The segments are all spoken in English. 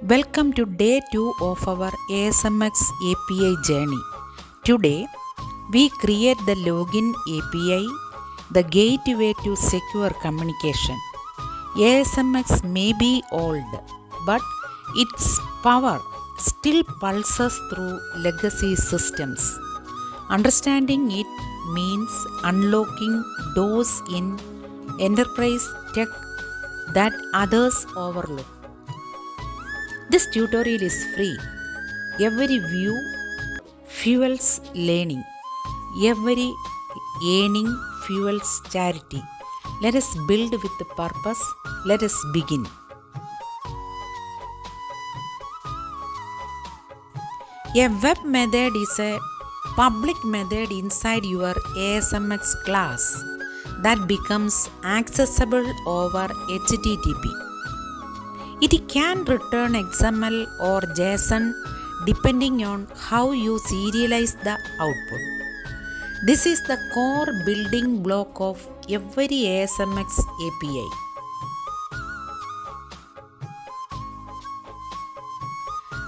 Welcome to day 2 of our ASMX API journey. Today, we create the login API, the gateway to secure communication. ASMX may be old, but its power still pulses through legacy systems. Understanding it means unlocking doors in enterprise tech that others overlook. This tutorial is free. Every view fuels learning. Every earning fuels charity. Let us build with the purpose. Let us begin. A web method is a public method inside your ASMX class that becomes accessible over HTTP. It can return XML or JSON depending on how you serialize the output. This is the core building block of every ASMX API.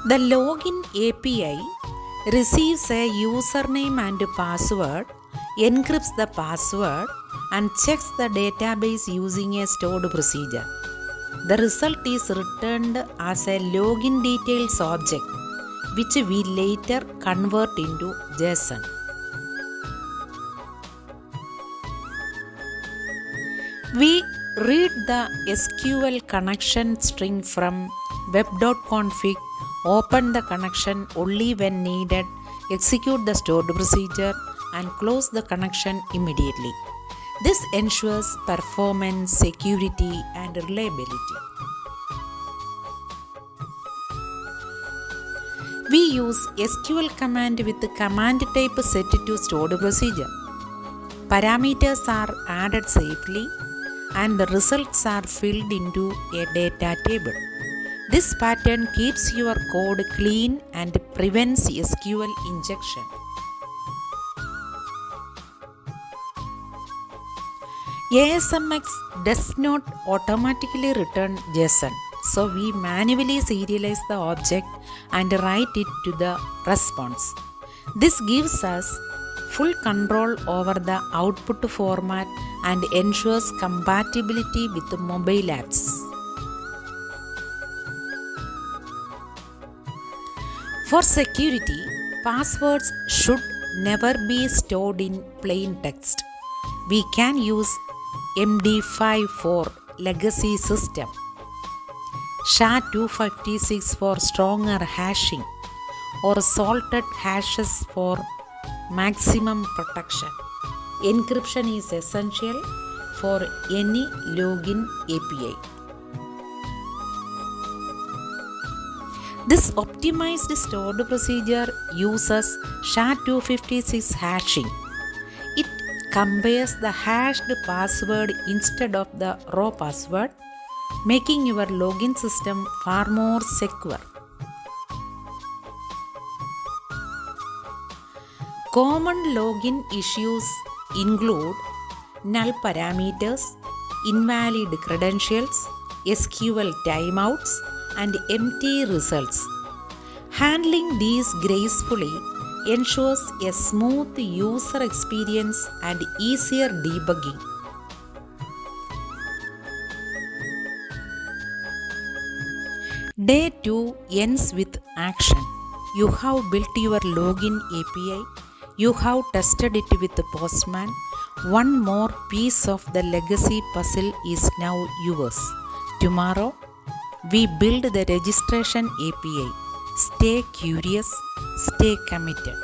The login API receives a username and password, encrypts the password, and checks the database using a stored procedure. The result is returned as a login details object, which we later convert into JSON. We read the SQL connection string from web.config, open the connection only when needed, execute the stored procedure, and close the connection immediately. This ensures performance, security, and reliability. We use SQL command with the command type set to stored procedure. Parameters are added safely and the results are filled into a data table. This pattern keeps your code clean and prevents SQL injection. ASMX does not automatically return JSON, so we manually serialize the object and write it to the response. This gives us full control over the output format and ensures compatibility with the mobile apps. For security, passwords should never be stored in plain text. We can use MD5 for legacy system, SHA-256 for stronger hashing, or salted hashes for maximum protection. Encryption is essential for any login API. This optimized stored procedure uses SHA-256 hashing. It compares the hashed password instead of the raw password, making your login system far more secure. Common login issues include null parameters, invalid credentials, SQL timeouts, and empty results. Handling these gracefully ensures a smooth user experience and easier debugging. Day 2 ends with action. You have built your login API. You have tested it with the Postman. One more piece of the legacy puzzle is now yours. Tomorrow, we build the registration API. Stay curious, stay committed.